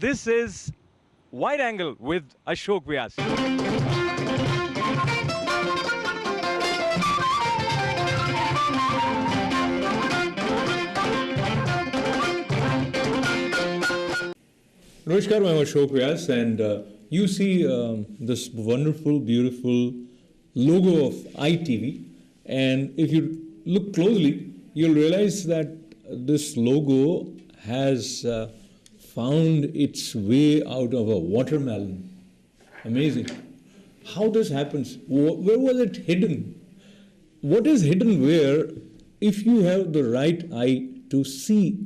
This is Wide Angle with Ashok Vyas. Namaskar, I'm Ashok Vyas, and you see this wonderful, beautiful logo of ITV, and if you look closely, you'll realize that this logo has found its way out of a watermelon. Amazing. How this happens? Where was it hidden? What is hidden where? If you have the right eye to see,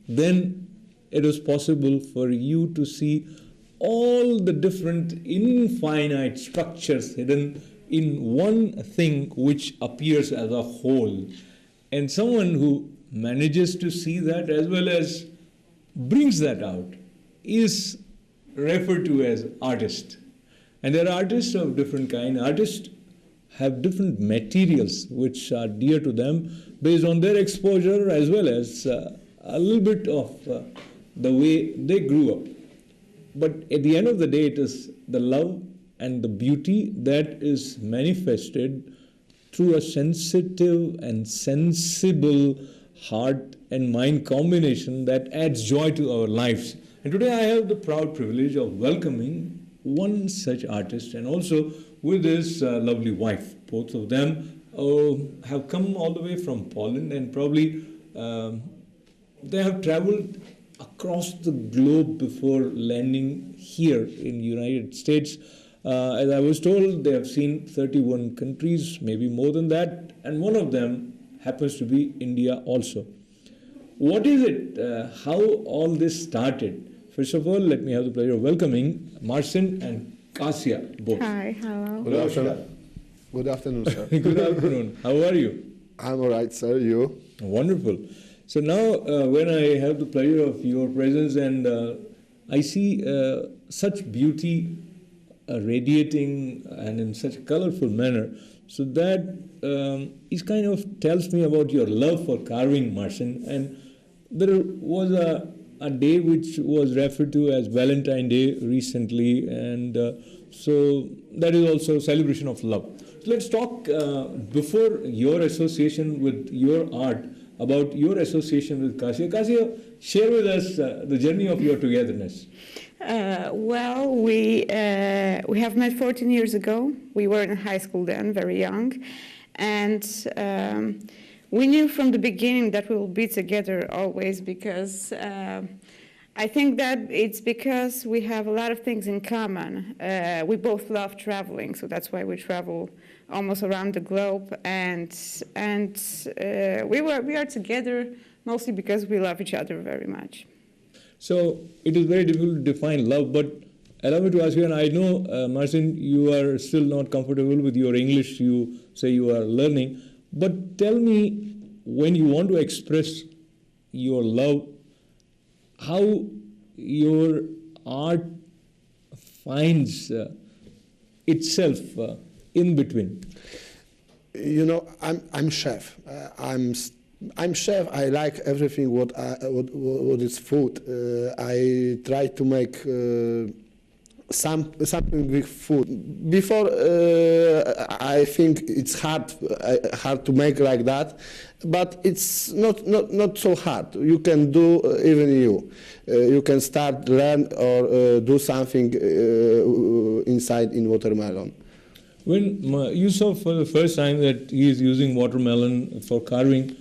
then it is possible for you to see all the different infinite structures hidden in one thing which appears as a whole. And someone who manages to see that as well as brings that out is referred to as artist. And there are artists of different kind. Artists have different materials which are dear to them based on their exposure as well as a little bit of the way they grew up. But at the end of the day, it is the love and the beauty that is manifested through a sensitive and sensible heart and mind combination that adds joy to our lives. And today I have the proud privilege of welcoming one such artist and also with his lovely wife. Both of them have come all the way from Poland and probably they have traveled across the globe before landing here in the United States. As I was told, they have seen 31 countries, maybe more than that, and one of them happens to be India also. What is it? How all this started? First of all, let me have the pleasure of welcoming Marcin and Kosia both. Hi, hello. Good afternoon. Good afternoon, sir. Good afternoon. How are you? I'm all right, sir. You? Wonderful. So now, when I have the pleasure of your presence and I see such beauty radiating and in such a colorful manner, so that it kind of tells me about your love for carving, Marcin. And there was a day which was referred to as Valentine's Day recently, and so that is also a celebration of love. So let's talk before your association with your art, about your association with Kosia. Kosia, share with us the journey of your togetherness. Well, we have met 14 years ago. We were in high school then, very young, and we knew from the beginning that we will be together always because I think that it's because we have a lot of things in common. We both love traveling, so that's why we travel almost around the globe, and we are together mostly because we love each other very much. So it is very difficult to define love, but allow me to ask you, and I know, Marcin, you are still not comfortable with your English, you say you are learning, but tell me, when you want to express your love, how your art finds itself in between. You know, I'm chef. I'm chef. I like everything what is food. I try to make something with food. Before I think it's hard to make like that, but it's not so hard. You can do even you. You can start learn or do something inside in watermelon. When you saw for the first time that he is using watermelon for carving,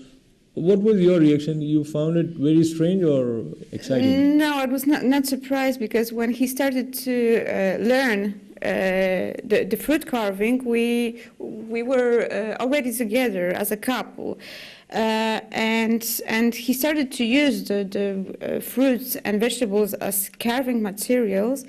what was your reaction? You found it very strange or exciting? No, I was not surprised because when he started to learn the fruit carving, we were already together as a couple, and he started to use the fruits and vegetables as carving materials.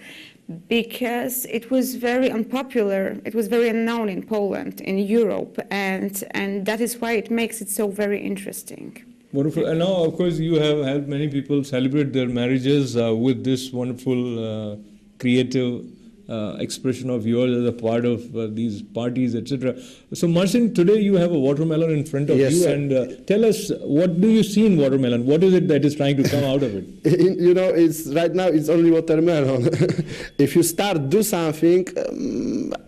Because it was very unpopular, it was very unknown in Poland, in Europe, and that is why it makes it so very interesting. Wonderful. And now, of course, you have helped many people celebrate their marriages with this wonderful creative expression of yours as a part of these parties, etc. So, Marcin, today you have a watermelon in front of Yes, you, sir. and tell us, what do you see in watermelon? What is it that is trying to come out of it? You know, it's right now it's only watermelon. If you start do something,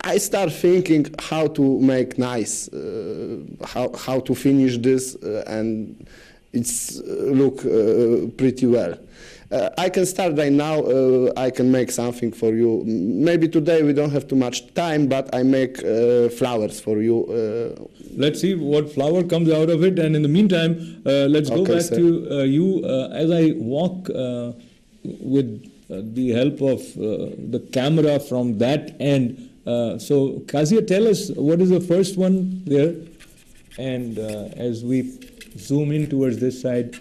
I start thinking how to make nice, how to finish this, and it's look pretty well. I can start right now. I can make something for you. Maybe today we don't have too much time, but I make flowers for you. Let's see what flower comes out of it, and in the meantime, let's go Okay, back sir. to you as I walk with the help of the camera from that end. So, Kosia, tell us what is the first one there, and as we zoom in towards this side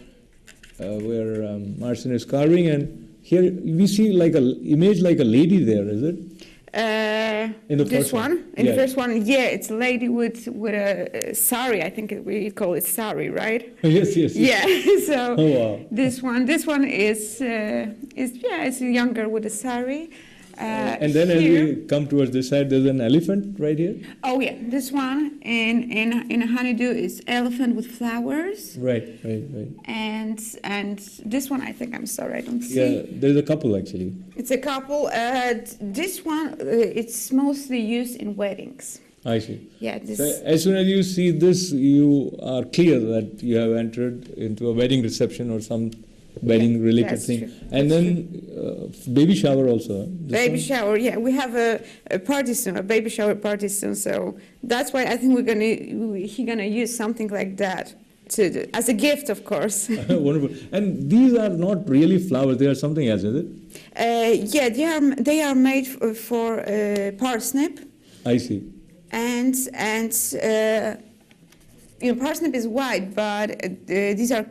where Marcin is carving, and here we see like a image like a lady there, is it? In the this first one? In Yeah. the first one, yeah, it's a lady with a sari. I think we call it sari, right? Yes, yes. Yeah. So Oh, wow. this one is it's a young girl with a sari. And then as here- we come towards this side, there's an elephant right here. Oh yeah, this one in a honeydew is elephant with flowers, Right. and this one I think I'm sorry I don't see. Yeah, there's a couple actually. It's a couple. This one it's mostly used in weddings. I see. Yeah, this. So as soon as you see this, you are clear that you have entered into a wedding reception or some wedding related that's thing. true. And That's then baby shower also. Huh? This Baby one? shower, yeah, we have a party soon, a baby shower party soon. So that's why I think he's gonna use something like that as a gift, of course. Wonderful. And these are not really flowers; they are something else, is it? Yeah, they are made for parsnip, I see. and parsnip is white, but these are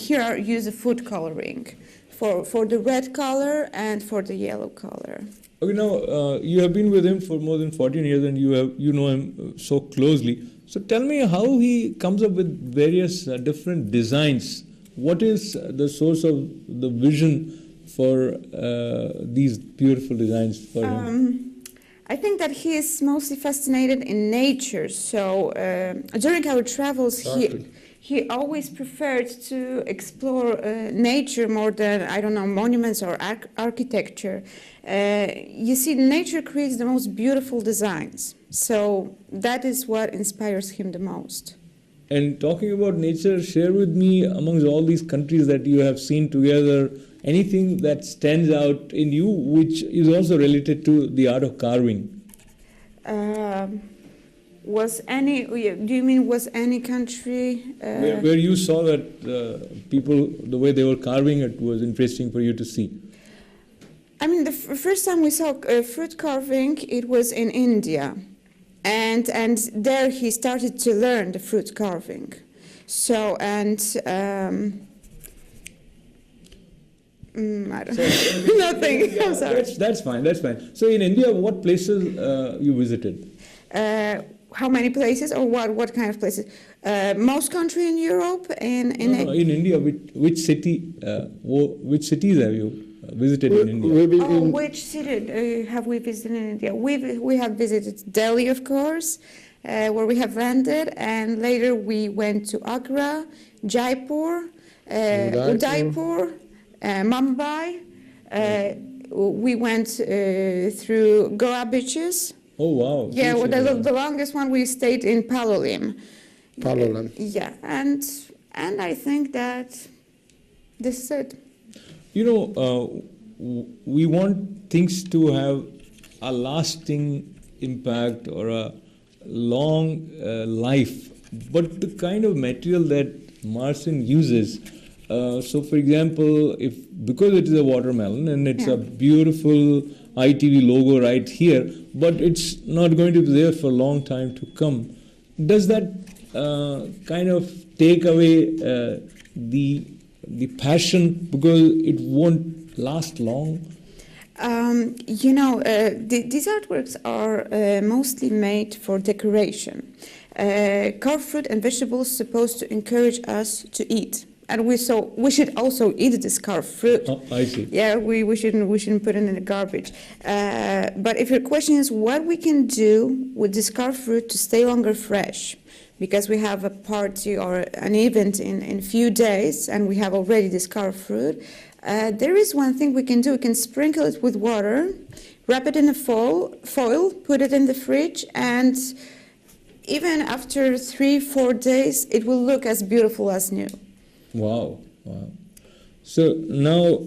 here are used food coloring for the red color and for the yellow color. Okay, now you have been with him for more than 14 years, and you know him so closely. So tell me how he comes up with various different designs. What is the source of the vision for these beautiful designs for him? I think that he is mostly fascinated in nature. So during our travels, he always preferred to explore nature more than, I don't know, monuments or architecture. You see, nature creates the most beautiful designs. So that is what inspires him the most. And talking about nature, share with me, amongst all these countries that you have seen together, anything that stands out in you, which is also related to the art of carving. Do you mean was any country? Where you saw that people, the way they were carving it was interesting for you to see. I mean, the first time we saw fruit carving, it was in India. And there he started to learn the fruit carving. So, and I don't know. Nothing. I'm sorry. That's fine. So in India, what places you visited? How many places, or what kind of places? Most country in Europe, In India, which cities have you visited in India? We've been in which city have we visited in India? We have visited Delhi, of course, where we have landed, and later we went to Agra, Jaipur, Udaipur, Mumbai. We went through Goa beaches. Oh wow! Yeah, well, the longest one we stayed in Palolem. Palolem. Yeah, and I think that this is it. You know, we want things to have a lasting impact or a long life, but the kind of material that Marcin uses. So, for example, because it is a watermelon and it's a beautiful ITV logo right here, but it's not going to be there for a long time to come. Does that kind of take away the passion because it won't last long? These artworks are mostly made for decoration. Carved fruit and vegetables supposed to encourage us to eat. And we should also eat this carved fruit. Oh, I see. Yeah, we shouldn't put it in the garbage. But if your question is what we can do with this carved fruit to stay longer fresh, because we have a party or an event in a few days and we have already this carved fruit, there is one thing we can do. We can sprinkle it with water, wrap it in a foil, put it in the fridge, and even after 3-4 days, it will look as beautiful as new. Wow. So now,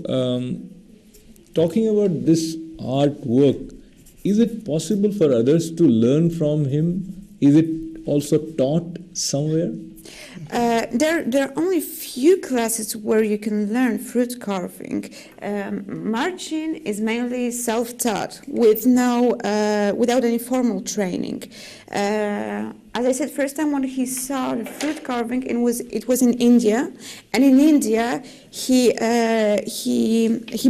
talking about this artwork, is it possible for others to learn from him? Is it also taught somewhere? There are only few classes where you can learn fruit carving. Marcin is mainly self-taught, without any formal training. As I said, first time when he saw the fruit carving, it was in India, and in India he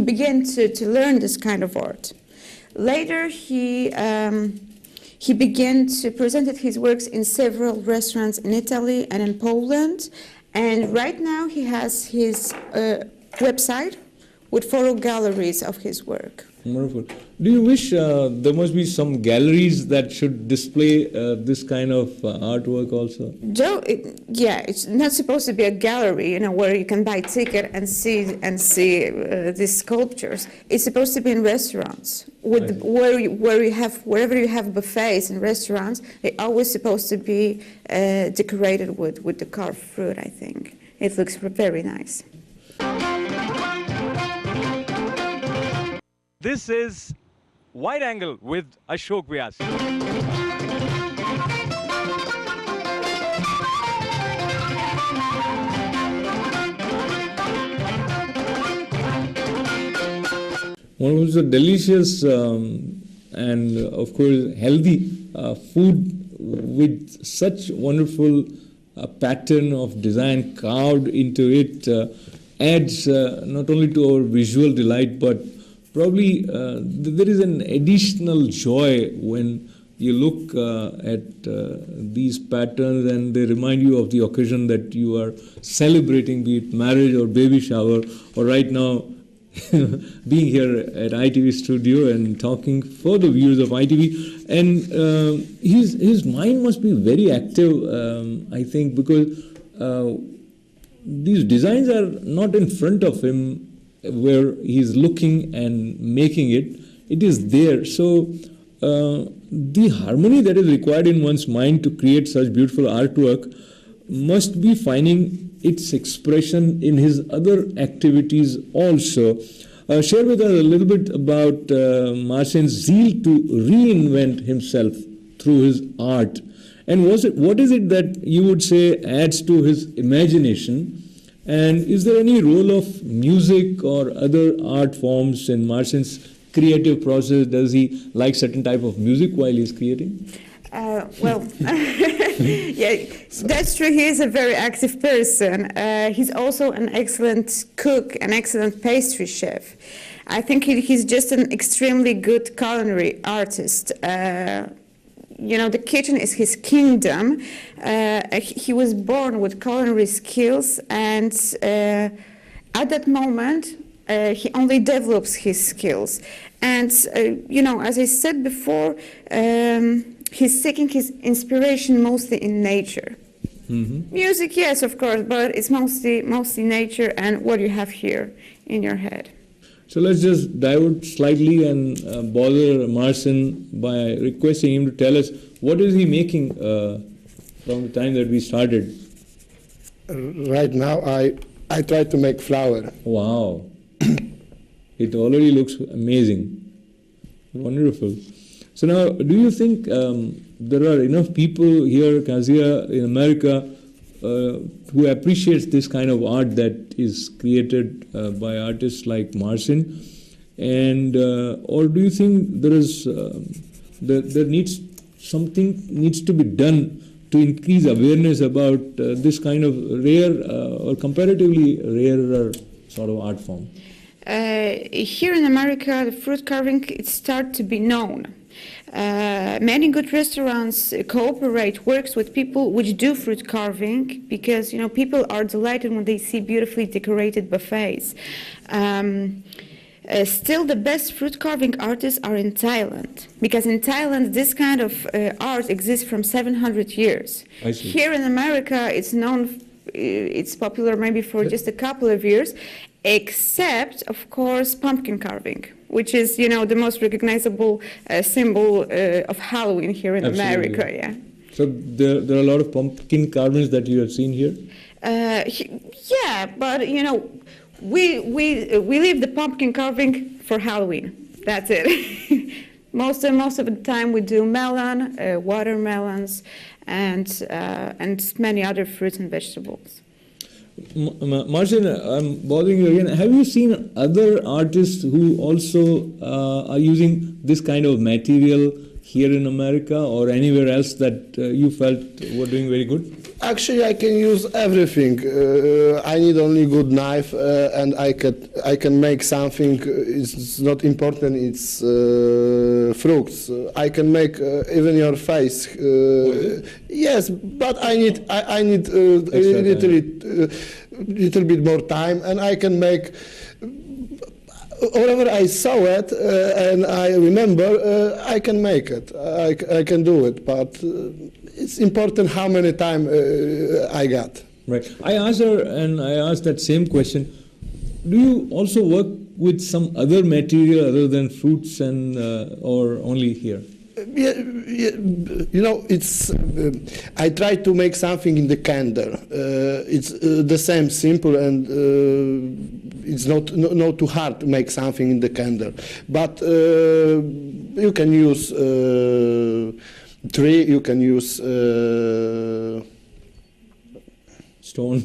began to learn this kind of art. Later he began to present his works in several restaurants in Italy and in Poland, and right now he has his website with photo galleries of his work. Wonderful. Do you wish there must be some galleries that should display this kind of artwork also? It's not supposed to be a gallery, where you can buy a ticket and see these sculptures. It's supposed to be in restaurants, wherever you have buffets in restaurants. They're always supposed to be decorated with the carved fruit. I think it looks very nice. This is Wide Angle with Ashok Vyas. One was a delicious and of course healthy food with such wonderful pattern of design carved into it adds not only to our visual delight but probably there is an additional joy when you look at these patterns and they remind you of the occasion that you are celebrating, be it marriage or baby shower, or right now being here at ITV studio and talking for the viewers of ITV. And his mind must be very active, I think, because these designs are not in front of him where he's looking and making it. It is there. So the harmony that is required in one's mind to create such beautiful artwork must be finding its expression in his other activities also. Share with us a little bit about Marcin's zeal to reinvent himself through his art. And what is it that you would say adds to his imagination? And is there any role of music or other art forms in Marcin's creative process? Does he like certain type of music while he's creating? Yeah, that's true. He is a very active person. He's also an excellent cook, an excellent pastry chef. I think he's just an extremely good culinary artist. The kitchen is his kingdom. He was born with culinary skills, and at that moment, he only develops his skills. And, as I said before, he's seeking his inspiration mostly in nature. Mm-hmm. Music, yes, of course, but it's mostly nature and what you have here in your head. So let's just divert slightly and bother Marcin by requesting him to tell us what is he making from the time that we started. Right now, I try to make flour. Wow, it already looks amazing, wonderful. So now, do you think there are enough people here, Kosia, in America, who appreciates this kind of art that is created by artists like Marcin, and or do you think there needs to be done to increase awareness about this kind of rare or comparatively rarer sort of art form? Here in America, the fruit carving it started to be known. Many good restaurants works with people which do fruit carving, because people are delighted when they see beautifully decorated buffets. Still, the best fruit carving artists are in Thailand, because in Thailand this kind of art exists from 700 years. I see. Here in America, it's popular maybe for just a couple of years, except, of course, pumpkin carving, which is, the most recognizable symbol of Halloween here in Absolutely. America. Yeah. So there are a lot of pumpkin carvings that you have seen here? Yeah, but we leave the pumpkin carving for Halloween. That's it. most of the time we do melon, watermelons, and many other fruits and vegetables. Marcin, I'm bothering you again. Have you seen other artists who also are using this kind of material here in America or anywhere else that you felt were doing very good? Actually, I can use everything. I need only good knife, and I can make something. It's not important. It's fruits. I can make even your face. Yes, but I need a little bit more time, and I can make. Whenever I saw it and I remember, I can make it. I can do it, but it's important how many time I got. Right. I asked her, and I asked that same question. Do you also work with some other material other than fruits and or only here? Yeah, it's. I try to make something in the candle. It's the same, simple, and it's not too hard to make something in the candle. But you can use tree. You can use. Stone.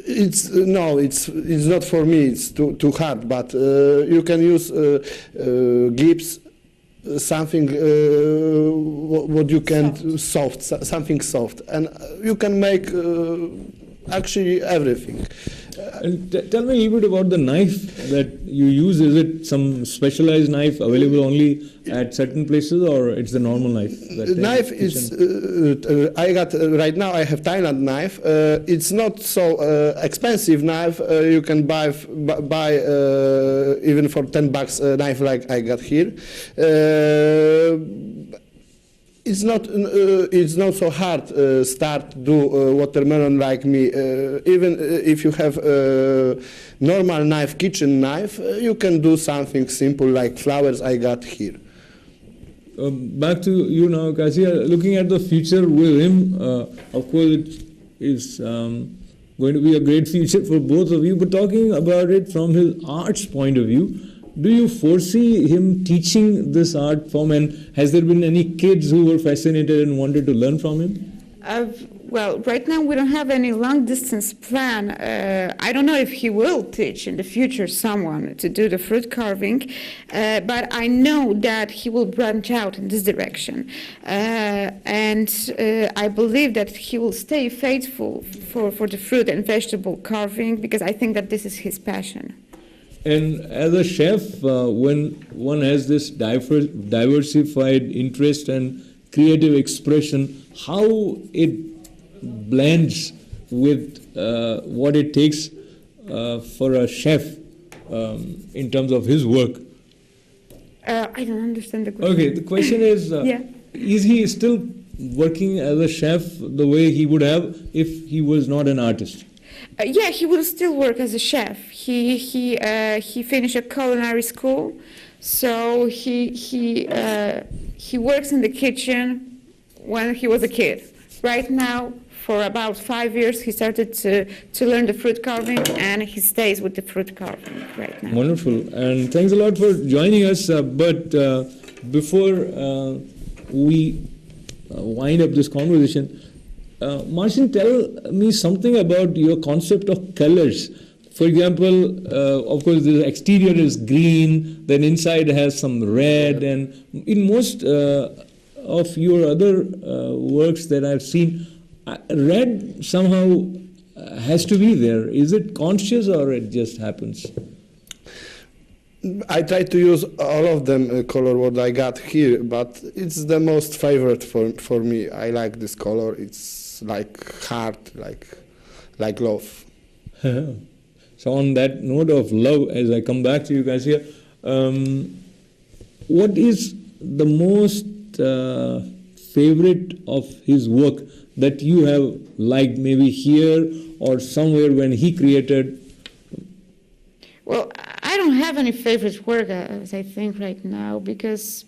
It's not for me. It's too hard. But you can use gyps. Something what you can soft, something soft, and you can make actually everything. And tell me a little bit about the knife that you use. Is it some specialized knife available only at certain places, or it's the normal knife? Knife is I got right now. I have Thailand knife. It's not so expensive knife. You can buy even for $10 a knife like I got here. It's not so hard start do watermelon like me. Even if you have normal knife, kitchen knife, you can do something simple like flowers I got here. Back to you now, Kosia. Looking at the future with him, of course, it is going to be a great future for both of you. But talking about it from his art's point of view, do you foresee him teaching this art form, and has there been any kids who were fascinated and wanted to learn from him? Well, right now we don't have any long-distance plan. I don't know if he will teach in the future someone to do the fruit carving, but I know that he will branch out in this direction. And I believe that he will stay faithful for the fruit and vegetable carving, because I think that this is his passion. And as a chef, when one has this diversified interest and creative expression, how it blends with what it takes for a chef in terms of his work? I don't understand the question. Okay, the question is, is he still working as a chef the way he would have if he was not an artist? Yeah, he will still work as a chef. He finished a culinary school, so he works in the kitchen when he was a kid. Right now, for about 5 years, he started to learn the fruit carving, and he stays with the fruit carving right now. Wonderful, and thanks a lot for joining us. But before we wind up this conversation, Marcin, tell me something about your concept of colors. For example, of course, the exterior is green, then inside has some red, and in most of your other works that I've seen, red somehow has to be there. Is it conscious or it just happens? I try to use all of them color what I got here, but it's the most favorite for me. I like this color. It's like heart, like love. So on that note of love, as I come back to you guys here, what is the most favorite of his work that you have liked, maybe here or somewhere when he created? Well, I don't have any favorite work, as I think right now, because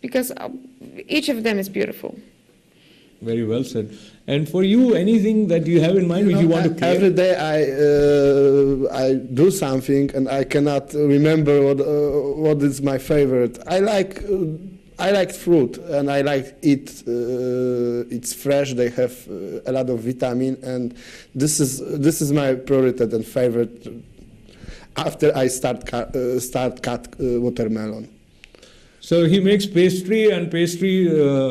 each of them is beautiful. Very well said. And for you, anything that you have in mind which you want to create? Every day I do something and I cannot remember what is my favorite. I like fruit and I like it. It's fresh. They have a lot of vitamin, and this is my priority and favorite. After I start cut watermelon. So he makes pastry,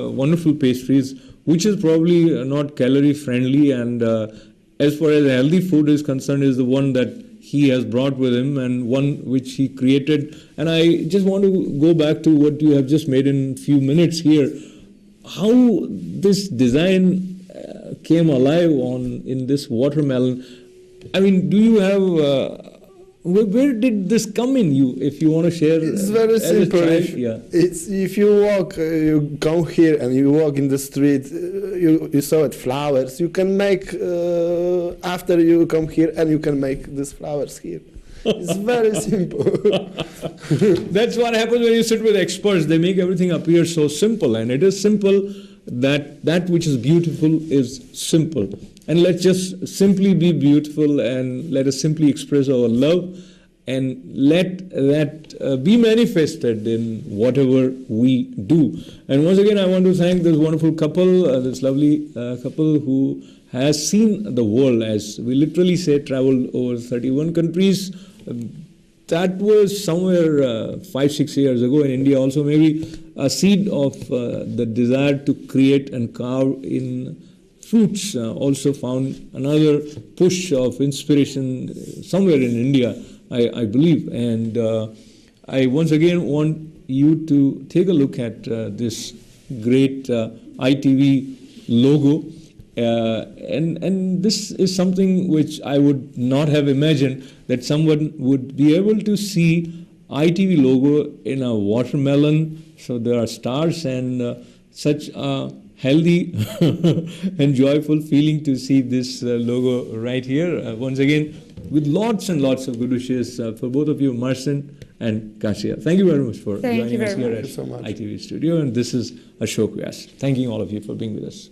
wonderful pastries, which is probably not calorie friendly, and as far as healthy food is concerned, is the one that he has brought with him and one which he created. And I just want to go back to what you have just made in a few minutes here. How this design came alive in this watermelon. I mean, do you have... where did this come in you, if you want to share? It's very simple. If you walk, you come here and you walk in the street, you saw it flowers. You can make, after you come here, and you can make these flowers here. It's very simple. That's what happens when you sit with experts. They make everything appear so simple, and it is simple that which is beautiful is simple. And let's just simply be beautiful, and let us simply express our love, and let that be manifested in whatever we do. And once again, I want to thank this wonderful couple, this lovely couple who has seen the world, as we literally say, traveled over 31 countries. That was somewhere 5-6 years ago in India also, maybe a seed of the desire to create and carve in fruits also found another push of inspiration somewhere in India, I believe. And I once again want you to take a look at this great ITV logo. And this is something which I would not have imagined, that someone would be able to see ITV logo in a watermelon. So there are stars, and such a healthy and joyful feeling to see this logo right here. Once again, with lots and lots of good wishes for both of you, Marcin and Kosia. Thank you very much for joining us here at ITV studio. And this is Ashok Vyas, thanking all of you for being with us.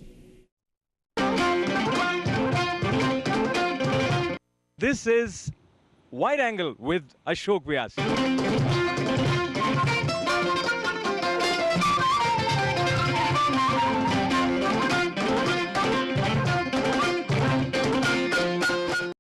This is Wide Angle with Ashok Vyas.